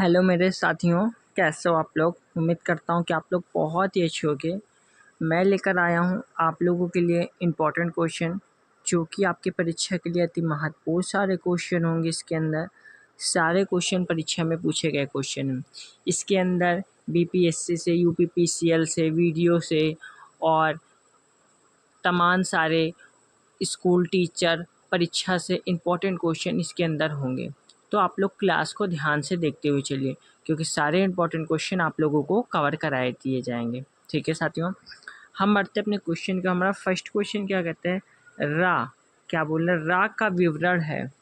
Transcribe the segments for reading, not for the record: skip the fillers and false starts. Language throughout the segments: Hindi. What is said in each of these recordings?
हेलो मेरे साथियों, कैसे हो आप लोग। उम्मीद करता हूँ कि आप लोग बहुत ही अच्छे होंगे। मैं लेकर आया हूँ आप लोगों के लिए इम्पोर्टेंट क्वेश्चन, जो कि आपकी परीक्षा के लिए अति महत्वपूर्ण सारे क्वेश्चन होंगे। इसके अंदर सारे क्वेश्चन परीक्षा में पूछे गए क्वेश्चन हैं। इसके अंदर बीपीएससी से, यूपीपीसीएल से, वीडियो से और तमाम सारे स्कूल टीचर परीक्षा से इम्पोर्टेंट क्वेश्चन इसके अंदर होंगे। तो आप लोग क्लास को ध्यान से देखते हुए चलिए, क्योंकि सारे इम्पोर्टेंट क्वेश्चन आप लोगों को कवर कराए दिए जाएंगे। ठीक है साथियों, हम बढ़ते अपने क्वेश्चन का। हमारा फर्स्ट क्वेश्चन क्या कहते हैं, रा क्या बोल रहे, रा का विवरण है।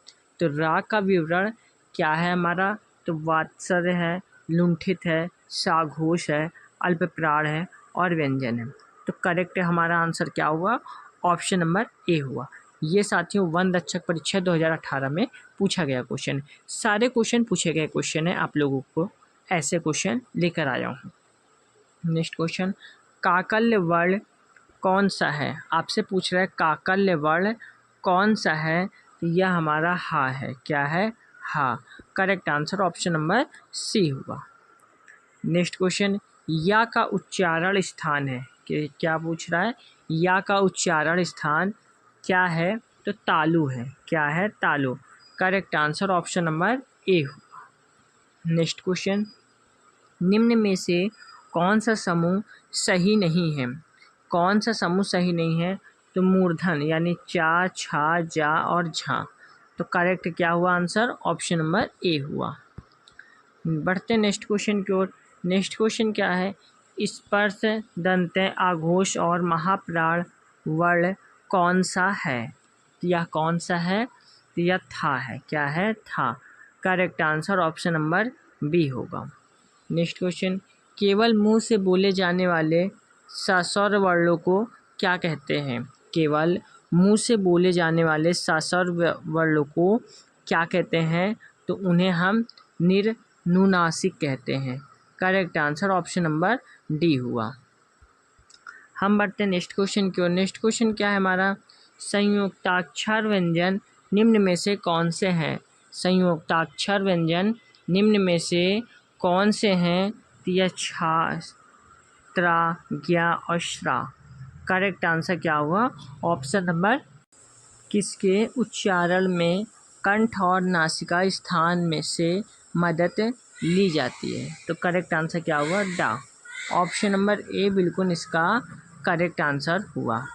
तो रा का विवरण क्या है हमारा, तो वात्सल्य है, लुंठित है, साघोष है, अल्पप्राण है और व्यंजन है। तो करेक्ट हमारा आंसर क्या हुआ, ऑप्शन नंबर ए हुआ। ये साथियों वन रक्षक परीक्षा 2018 में पूछा गया क्वेश्चन। सारे क्वेश्चन पूछे गए क्वेश्चन है, आप लोगों को ऐसे क्वेश्चन लेकर आया हूँ। नेक्स्ट क्वेश्चन, काकल्य वर्ण कौन सा है। आपसे पूछ रहा है काकल्य वर्ण कौन सा है, तो यह हमारा हा है। क्या है, हा। Correct answer option number C हुआ। नेक्स्ट क्वेश्चन, या का उच्चारण स्थान है। कि क्या पूछ रहा है, या का उच्चारण स्थान क्या है, तो तालु है। क्या है, तालु। Correct answer option number A हुआ। नेक्स्ट क्वेश्चन, निम्न में से कौन सा समूह सही नहीं है। कौन सा समूह सही नहीं है, तो मूर्धन यानी चा, छा, जा और झा। तो करेक्ट क्या हुआ आंसर, ऑप्शन नंबर ए हुआ। बढ़ते नेक्स्ट क्वेश्चन की ओर। नेक्स्ट क्वेश्चन क्या है, स्पर्श, दंत, आघोष और महाप्राण वर्ण कौन सा है। यह कौन सा है, तो यह था है। क्या है, था। Correct answer option number B होगा। नेक्स्ट क्वेश्चन, केवल मुंह से बोले जाने वाले सस्वर वर्णों को क्या कहते हैं। केवल मुंह से बोले जाने वाले सस्वर वर्णों को क्या कहते हैं, तो उन्हें हम निर्नुनासिक कहते हैं। Correct answer option number D हुआ। हम बढ़ते हैं नेक्स्ट क्वेश्चन की ओर। नेक्स्ट क्वेश्चन क्या है हमारा, संयुक्ताक्षर व्यंजन निम्न में से कौन से हैं। संयुक्ताक्षर व्यंजन निम्न में से कौन से हैं, तो यह छा, त्रा, ज्ञा और श्रा। करेक्ट आंसर क्या हुआ, ऑप्शन नंबर। किसके उच्चारण में कंठ और नासिका स्थान में से मदद ली जाती है, तो करेक्ट आंसर क्या हुआ, डा। ऑप्शन नंबर ए बिल्कुल इसका करेक्ट आंसर हुआ।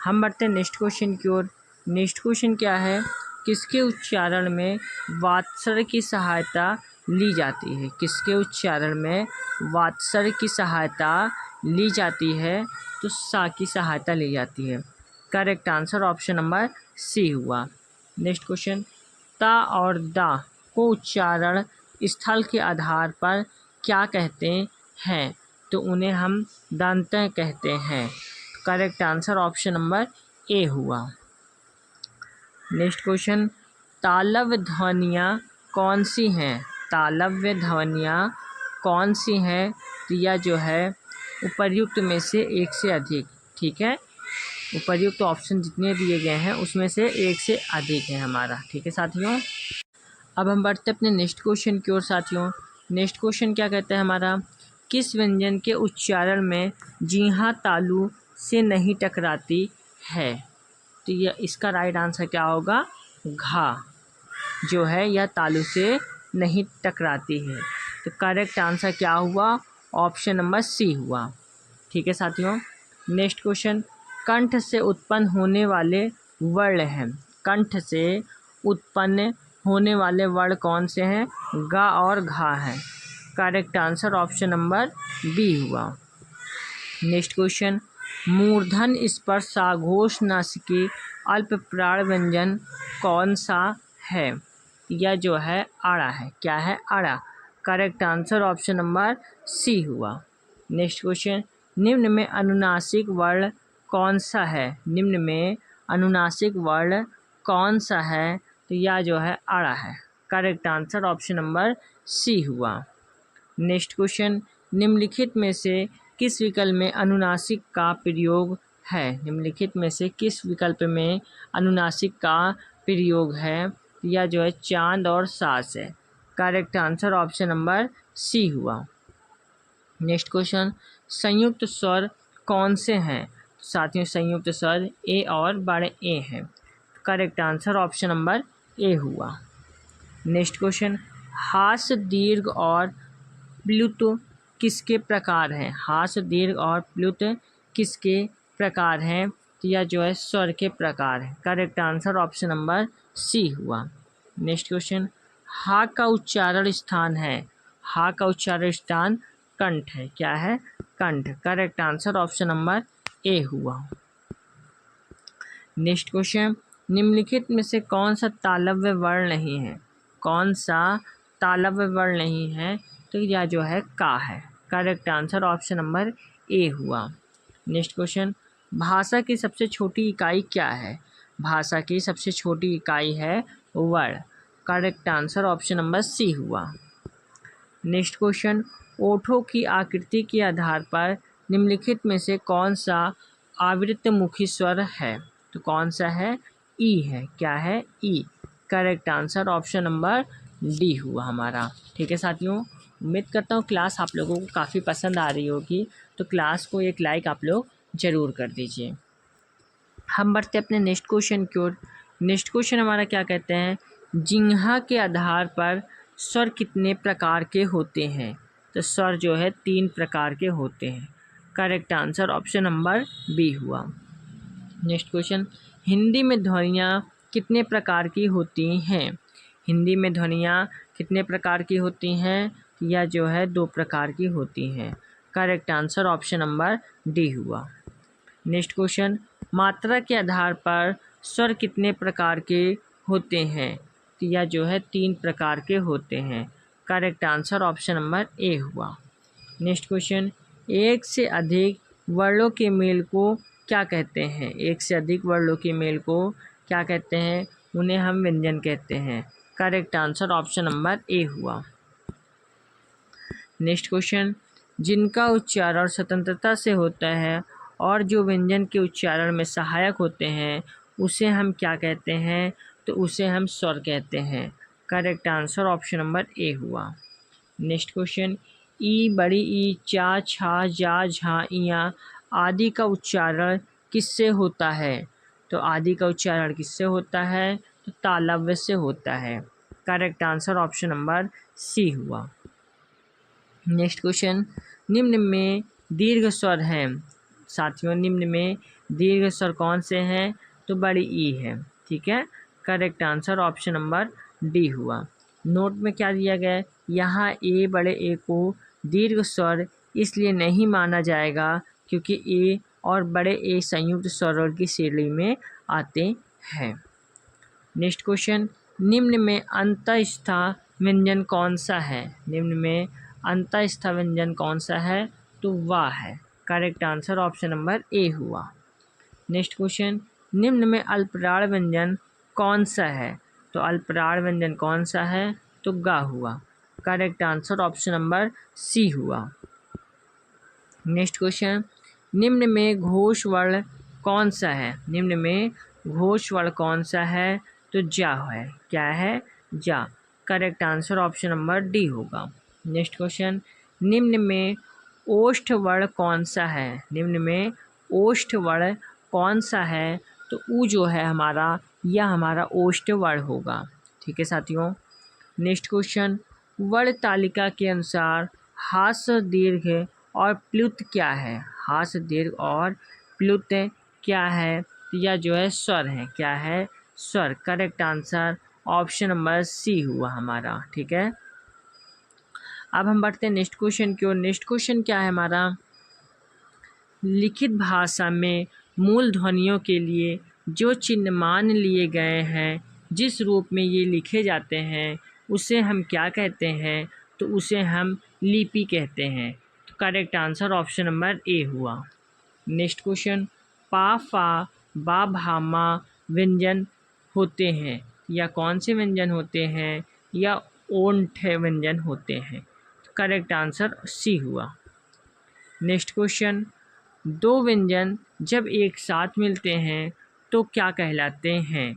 हम बढ़ते हैं नेक्स्ट क्वेश्चन की ओर। नेक्स्ट क्वेश्चन क्या है, किसके उच्चारण में वात्सर्य की सहायता ली जाती है। किसके उच्चारण में वात्सर्य की सहायता ली जाती है, तो सा की सहायता ली जाती है। Correct answer option number C हुआ। नेक्स्ट क्वेश्चन, ता और दा को उच्चारण स्थल के आधार पर क्या कहते हैं, तो उन्हें हम दंत कहते हैं। Correct answer option number A हुआ। नेक्स्ट क्वेश्चन, तालव्य ध्वनियाँ कौन सी हैं। तालव्य ध्वनियाँ कौन सी हैं, तो यह जो है उपर्युक्त में से एक से अधिक। ठीक है, उपर्युक्त ऑप्शन जितने दिए गए हैं उसमें से एक से अधिक है हमारा। ठीक है साथियों, अब हम बढ़ते अपने नेक्स्ट क्वेश्चन की ओर। साथियों नेक्स्ट क्वेश्चन क्या कहता है हमारा, किस व्यंजन के उच्चारण में जीहा तालु से नहीं टकराती है, तो यह इसका राइट आंसर क्या होगा, घा जो है यह तालु से नहीं टकराती है। तो करेक्ट आंसर क्या हुआ, ऑप्शन नंबर सी हुआ। ठीक है साथियों, नेक्स्ट क्वेश्चन, कंठ से उत्पन्न होने वाले वर्ण हैं। कंठ से उत्पन्न होने वाले वर्ण कौन से हैं, गा और घा हैं। Correct answer option number B हुआ। नेक्स्ट क्वेश्चन, मूर्धन स्पर्श साघोष नासिकी अल्पप्राण व्यंजन कौन सा है, यह जो है आड़ा है। क्या है, आड़ा। Correct answer option number C हुआ। नेक्स्ट क्वेश्चन, निम्न में अनुनासिक वर्ण कौन सा है। निम्न में अनुनासिक वर्ण कौन सा है, तो यह जो है आड़ा है। Correct answer option number C हुआ। नेक्स्ट क्वेश्चन, निम्नलिखित में से किस विकल्प में अनुनासिक का प्रयोग है। निम्नलिखित में से किस विकल्प में अनुनासिक का प्रयोग है, यह जो है चांद और सास है। Correct answer option number C हुआ। नेक्स्ट क्वेश्चन, संयुक्त स्वर कौन से हैं? साथियों संयुक्त स्वर ए और बड़े ए हैं। Correct answer option number A हुआ। नेक्स्ट क्वेश्चन, हास्य दीर्घ और प्लुत किसके प्रकार हैं? हास्य दीर्घ और प्लुत किसके प्रकार हैं? तो यह जो है स्वर के प्रकार है। Correct answer option number C हुआ। नेक्स्ट क्वेश्चन, हा का उच्चारण स्थान है? हा का उच्चारण स्थान कंठ है। क्या है? कंठ। Correct answer option number A हुआ। नेक्स्ट क्वेश्चन, निम्नलिखित में से कौन सा तालव्य वर्ण नहीं है? कौन सा तालव्य वर्ण नहीं है? तो यह जो है का है। Correct answer option number A हुआ। नेक्स्ट क्वेश्चन, भाषा की सबसे छोटी इकाई क्या है? भाषा की सबसे छोटी इकाई है वर्ण। Correct answer option number C हुआ। नेक्स्ट क्वेश्चन, ओठों की आकृति के आधार पर निम्नलिखित में से कौन सा आवृत्तमुखी स्वर है? तो कौन सा है? ई है। क्या है? ई। Correct answer option number D हुआ हमारा। ठीक है साथियों, उम्मीद करता हूँ क्लास आप लोगों को काफ़ी पसंद आ रही होगी, तो क्लास को एक लाइक आप लोग ज़रूर कर दीजिए। हम बढ़ते अपने नेक्स्ट क्वेश्चन की ओर। नेक्स्ट क्वेश्चन हमारा क्या कहते हैं, जिह्वा के आधार पर स्वर कितने प्रकार के होते हैं? तो स्वर जो है 3 प्रकार के होते हैं। Correct answer option number B हुआ। नेक्स्ट क्वेश्चन, हिंदी में ध्वनियाँ कितने प्रकार की होती हैं? हिंदी में ध्वनियाँ कितने प्रकार की होती हैं? यह जो है 2 प्रकार की होती हैं। Correct answer option number D हुआ। नेक्स्ट क्वेश्चन, मात्रा के आधार पर स्वर कितने प्रकार के होते हैं? तो यह जो है 3 प्रकार के होते हैं। Correct answer option number A हुआ। नेक्स्ट क्वेश्चन, एक से अधिक वर्णों के मेल को क्या कहते हैं? एक से अधिक वर्णों के मेल को क्या कहते हैं? उन्हें हम व्यंजन कहते हैं। Correct answer option number A हुआ। नेक्स्ट क्वेश्चन, जिनका उच्चारण स्वतंत्रता से होता है और जो व्यंजन के उच्चारण में सहायक होते हैं उसे हम क्या कहते हैं? तो उसे हम स्वर कहते हैं। Correct answer option number A हुआ। नेक्स्ट क्वेश्चन, ई, बड़ी ई, चा, छा, जा, झा, इया आदि का उच्चारण किससे होता है? तो आदि का उच्चारण किससे होता है? तो तालव्य से होता है। Correct answer option number C हुआ। नेक्स्ट क्वेश्चन, निम्न में दीर्घ स्वर हैं। साथियों निम्न में दीर्घ स्वर कौन से हैं? तो बड़ी ई है। ठीक है, correct answer option number D हुआ। नोट में क्या दिया गया है, यहाँ ए बड़े ए को दीर्घ स्वर इसलिए नहीं माना जाएगा क्योंकि ए और बड़े ए संयुक्त स्वरों की श्रेणी में आते हैं। नेक्स्ट क्वेश्चन, निम्न में अंतःस्थ व्यंजन कौन सा है? निम्न में अंतःस्थ व्यंजन कौन सा है? तो वाह है। Correct answer option number A हुआ। नेक्स्ट क्वेश्चन, निम्न में अल्पराड़ व्यंजन कौन सा है? तो अल्पराड़ व्यंजन कौन सा है? तो गा हुआ। Correct answer option number C हुआ। नेक्स्ट क्वेश्चन, निम्न में घोष वर्ण कौन सा है? निम्न में घोष वर्ण कौन सा है? तो जा है। क्या है? जा। Correct answer option number D होगा। नेक्स्ट क्वेश्चन, निम्न में ओष्ठ वर्ण कौन सा है? निम्न में ओष्ठ वर्ण कौन सा है? तो ऊ जो है हमारा, यह हमारा ओष्ठ वर्ण होगा। ठीक है साथियों। नेक्स्ट क्वेश्चन, वर्ण तालिका के अनुसार हास्य दीर्घ और प्लुत क्या है? हास्य दीर्घ और प्लुत क्या है? तो यह जो है स्वर है। क्या है? स्वर। Correct answer option number C हुआ हमारा। ठीक है, अब हम बढ़ते हैं नेक्स्ट क्वेश्चन की ओर। नेक्स्ट क्वेश्चन क्या है हमारा, लिखित भाषा में मूल ध्वनियों के लिए जो चिन्ह मान लिए गए हैं, जिस रूप में ये लिखे जाते हैं उसे हम क्या कहते हैं? तो उसे हम लिपि कहते हैं। तो correct answer option number A हुआ। नेक्स्ट क्वेश्चन, पा, फा, बा, भा, मा व्यंजन होते हैं या कौन से व्यंजन होते हैं? या ओंठ व्यंजन होते हैं। तो करेक्ट आंसर सी हुआ। नेक्स्ट क्वेश्चन, दो व्यंजन जब एक साथ मिलते हैं तो क्या कहलाते हैं?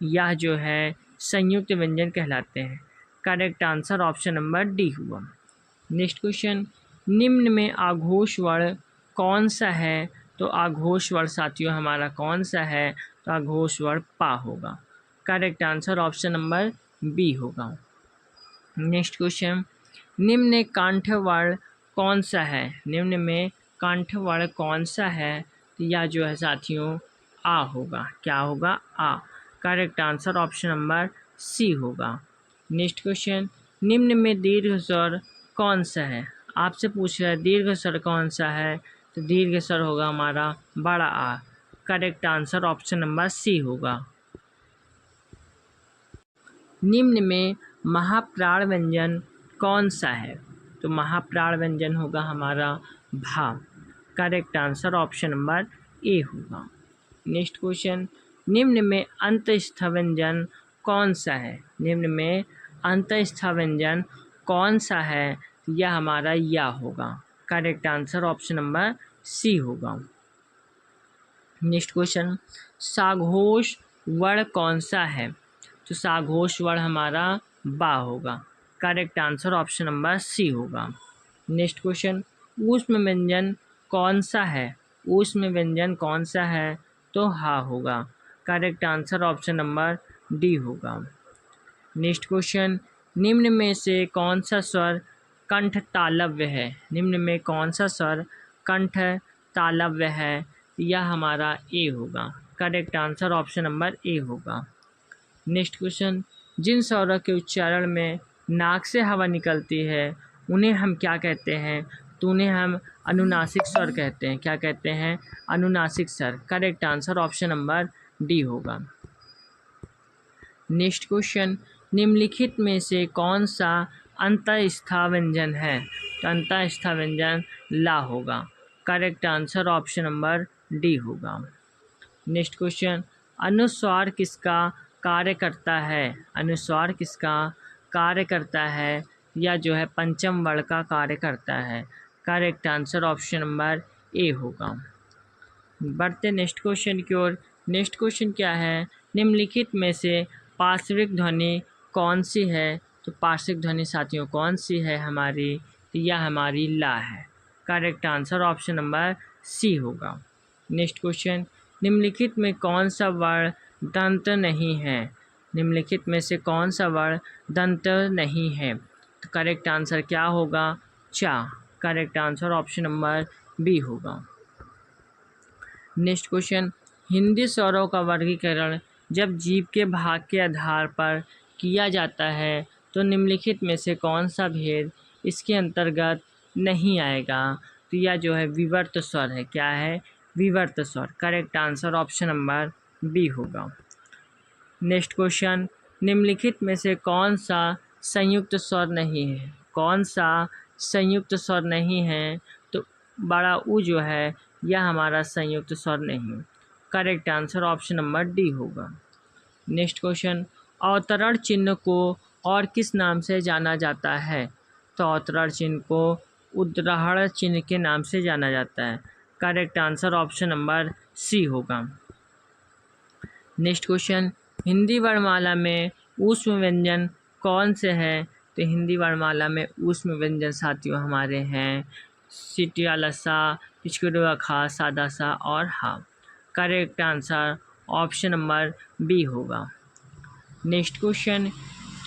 यह जो है संयुक्त व्यंजन कहलाते हैं। Correct answer option number D हुआ। नेक्स्ट क्वेश्चन, निम्न में आघोष वर्ण कौन सा है? तो आघोष वर्ण साथियों हमारा कौन सा है? तो आघोष वर्ण पा होगा। Correct answer option number B होगा। नेक्स्ट क्वेश्चन, निम्न में कंठ वर्ण कौन सा है? निम्न में कंठ वर्ण कौन सा है? तो यह जो है साथियों आ होगा। क्या होगा? आ। Correct answer option number C होगा। नेक्स्ट क्वेश्चन, निम्न में दीर्घ स्वर कौन सा है? आपसे पूछ रहा है दीर्घ स्वर कौन सा है? तो दीर्घ स्वर होगा हमारा बड़ा आ। Correct answer option number C होगा। निम्न में महाप्राण व्यंजन कौन सा है? तो महाप्राण व्यंजन होगा हमारा भा। Correct answer option number A होगा। नेक्स्ट क्वेश्चन, निम्न में अंतस्थ व्यंजन कौन सा है? निम्न में अंतस्थ व्यंजन कौन सा है? यह हमारा या होगा। Correct answer option number C होगा। नेक्स्ट क्वेश्चन, साघोष वर्ण कौन सा है? तो साघोष वर्ण हमारा बा होगा। Correct answer option number C होगा। नेक्स्ट क्वेश्चन, ऊष्म व्यंजन कौन सा है? ऊष्म व्यंजन कौन सा है? तो हा होगा। Correct answer option number D होगा। नेक्स्ट क्वेश्चन, निम्न में से कौन सा स्वर कंठ तालव्य है? निम्न में कौन सा स्वर कंठ तालव्य है? यह हमारा ए होगा। Correct answer option number A होगा। नेक्स्ट क्वेश्चन, जिन स्वरों के उच्चारण में नाक से हवा निकलती है उन्हें हम क्या कहते हैं? तो उन्हें हम अनुनासिक स्वर कहते हैं। क्या कहते हैं? अनुनासिक स्वर। Correct answer option number D होगा। नेक्स्ट क्वेश्चन, निम्नलिखित में से कौन सा अंतःस्थ व्यंजन है? तो अंतःस्थ व्यंजन ला होगा। Correct answer option number D होगा। नेक्स्ट क्वेश्चन, अनुस्वार किसका कार्य करता है? अनुस्वार किसका कार्य करता है? या जो है पंचम वर्ण का कार्य करता है। Correct answer option number A होगा। बढ़ते नेक्स्ट क्वेश्चन की ओर। नेक्स्ट क्वेश्चन क्या है? निम्नलिखित में से पार्श्विक ध्वनि कौन सी है? तो पार्श्विक ध्वनि साथियों कौन सी है हमारी? तो यह हमारी ला है। Correct answer option number C होगा। नेक्स्ट क्वेश्चन, निम्नलिखित में कौन सा वर्ण दंत नहीं है? निम्नलिखित में से कौन सा वर्ण दंत नहीं है? तो करेक्ट आंसर क्या होगा? चा। Correct answer option number B होगा। नेक्स्ट क्वेश्चन, हिंदी स्वरों का वर्गीकरण जब जीभ के भाग के आधार पर किया जाता है तो निम्नलिखित में से कौन सा भेद इसके अंतर्गत नहीं आएगा? तो यह जो है विवर्त स्वर है। क्या है? विवर्त स्वर। Correct answer option number B होगा। नेक्स्ट क्वेश्चन, निम्नलिखित में से कौन सा संयुक्त स्वर नहीं है? कौन सा संयुक्त स्वर नहीं है? तो बड़ा ऊ जो है यह हमारा संयुक्त स्वर नहीं। Correct answer option number D होगा। नेक्स्ट क्वेश्चन, अवतरण चिन्ह को और किस नाम से जाना जाता है? तो अवतरण चिन्ह को उद्धरण चिन्ह के नाम से जाना जाता है। Correct answer option number C होगा। नेक्स्ट क्वेश्चन, हिंदी वर्णमाला में ऊष्म व्यंजन कौन से हैं? तो हिंदी वर्णमाला में ऊष्म व्यंजन साथियों हमारे हैं सीटी वाला सा, पिचकुड़ा खा, सादा सा और हा। Correct answer option number B होगा। नेक्स्ट क्वेश्चन,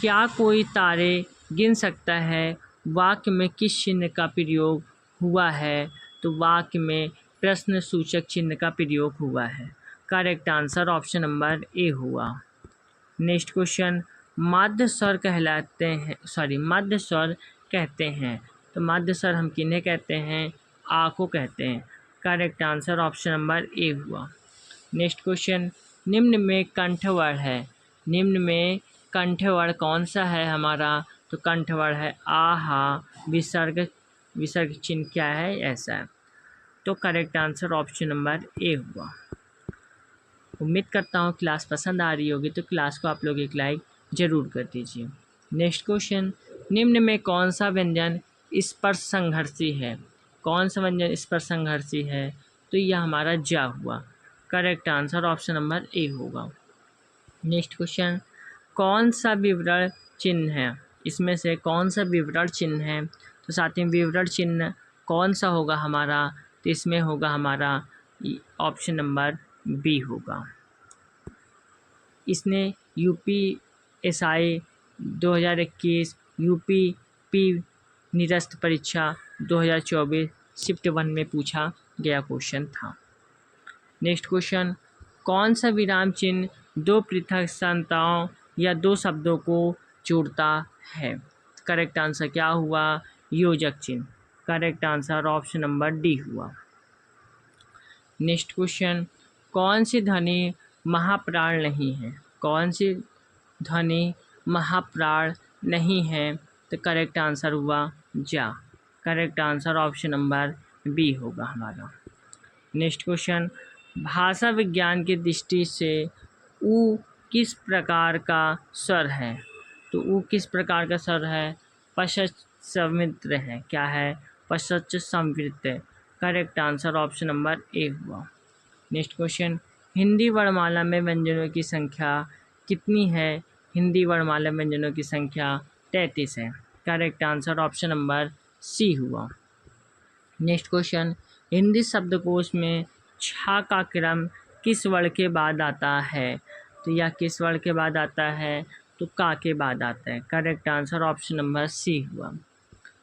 क्या कोई तारे गिन सकता है वाक्य में किस चिन्ह का प्रयोग हुआ है? तो वाक्य में प्रश्न सूचक चिन्ह का प्रयोग हुआ है। Correct answer option number A हुआ। नेक्स्ट क्वेश्चन, मध्य स्वर कहलाते हैं मध्य स्वर कहते हैं। तो मध्य स्वर हम किन्हें कहते हैं? आ को कहते हैं। Correct answer option number A हुआ। नेक्स्ट क्वेश्चन, निम्न में कंठवर्ण है। निम्न में कंठवर्ण कौन सा है हमारा? तो कंठवर्ण है आ, हा, विसर्ग। विसर्ग चिन्ह क्या है? ऐसा है। तो correct answer option number A हुआ। उम्मीद करता हूँ क्लास पसंद आ रही होगी, तो क्लास को आप लोग एक लाइक ज़रूर कर दीजिए। नेक्स्ट क्वेश्चन, निम्न में कौन सा व्यंजन स्पर्श संघर्षी है? कौन सा व्यंजन स्पर्श संघर्षी है? तो यह हमारा जा हुआ। Correct answer option number A होगा। नेक्स्ट क्वेश्चन, कौन सा विवरण चिन्ह है इसमें से कौन सा विवरण चिन्ह है? तो साथियों विवरण चिन्ह कौन सा होगा हमारा? तो इसमें होगा हमारा ऑप्शन नंबर बी होगा। इसने UPSI 2021 UPP निरस्त परीक्षा 2024 शिफ्ट 1 में पूछा गया क्वेश्चन था। नेक्स्ट क्वेश्चन, कौन सा विराम चिन्ह दो पृथक संताओं या दो शब्दों को जोड़ता है? करेक्ट आंसर क्या हुआ? योजक चिन्ह। Correct answer option number D हुआ। नेक्स्ट क्वेश्चन, कौन सी ध्वनि महाप्राण नहीं है? कौन सी ध्वनि महाप्राण नहीं है? तो करेक्ट आंसर हुआ जा। Correct answer option number B होगा हमारा। नेक्स्ट क्वेश्चन, भाषा विज्ञान की दृष्टि से ऊ किस प्रकार का स्वर है? तो ऊ किस प्रकार का स्वर है? पश्च संवृत्त है। क्या है? पश्च संवृत्त। Correct answer option number A हुआ। नेक्स्ट क्वेश्चन, हिंदी वर्णमाला में व्यंजनों की संख्या कितनी है? हिंदी वर्णमाला में व्यंजनों की संख्या 33 है। Correct answer option number C हुआ। नेक्स्ट क्वेश्चन, हिंदी शब्दकोश में छा का क्रम किस वर्ण के बाद आता है? तो यह किस वर्ण के बाद आता है? तो का के बाद आता है। Correct answer option number C हुआ।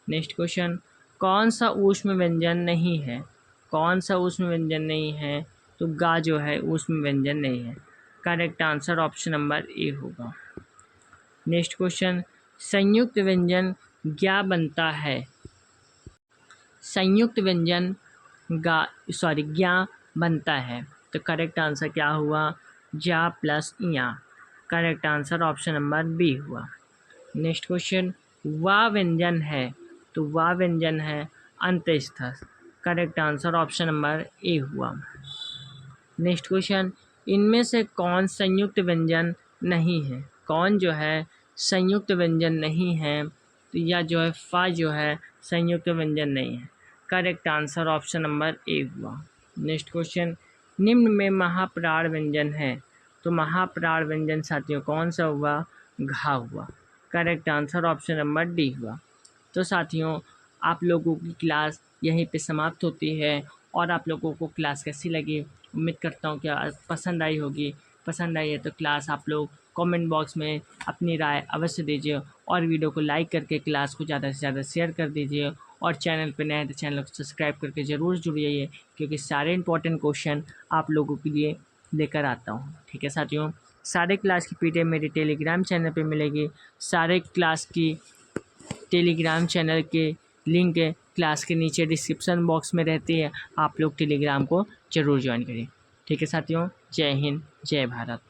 नेक्स्ट क्वेश्चन, कौन सा ऊष्म व्यंजन नहीं है? कौन सा ऊष्म व्यंजन नहीं है? तो गा जो है ऊष्म व्यंजन नहीं है। Correct answer option number A होगा। नेक्स्ट क्वेश्चन, संयुक्त व्यंजन क्या बनता है? संयुक्त व्यंजन ज्ञा बनता है। तो करेक्ट आंसर क्या हुआ? जा प्लस या। Correct answer option number B हुआ। नेक्स्ट क्वेश्चन, वा व्यंजन है। तो वा व्यंजन है अंतस्थ। Correct answer option number A हुआ। नेक्स्ट क्वेश्चन, इनमें से कौन संयुक्त व्यंजन नहीं है? कौन जो है संयुक्त व्यंजन नहीं है? तो यह जो है फा जो है संयुक्त व्यंजन नहीं है। Correct answer option number A हुआ। नेक्स्ट क्वेश्चन, निम्न में महाप्राण व्यंजन है। तो महाप्राण व्यंजन साथियों कौन सा हुआ? घा हुआ। Correct answer option number D हुआ। तो साथियों आप लोगों की क्लास यहीं पे समाप्त होती है। और आप लोगों को क्लास कैसी लगी उम्मीद करता हूँ कि पसंद आई होगी। पसंद आई है तो क्लास आप लोग कमेंट बॉक्स में अपनी राय अवश्य दीजिए और वीडियो को लाइक करके क्लास को ज़्यादा से ज़्यादा शेयर कर दीजिए। और चैनल पर नए हैं तो चैनल को सब्सक्राइब करके ज़रूर जुड़िए, क्योंकि सारे इंपॉर्टेंट क्वेश्चन आप लोगों के लिए लेकर आता हूँ। ठीक है साथियों, सारे क्लास की पीडीएफ मेरे टेलीग्राम चैनल पे मिलेगी। सारे क्लास की टेलीग्राम चैनल के लिंक क्लास के नीचे डिस्क्रिप्शन बॉक्स में रहती है। आप लोग टेलीग्राम को ज़रूर ज्वाइन करें। ठीक है साथियों, जय हिंद, जय भारत।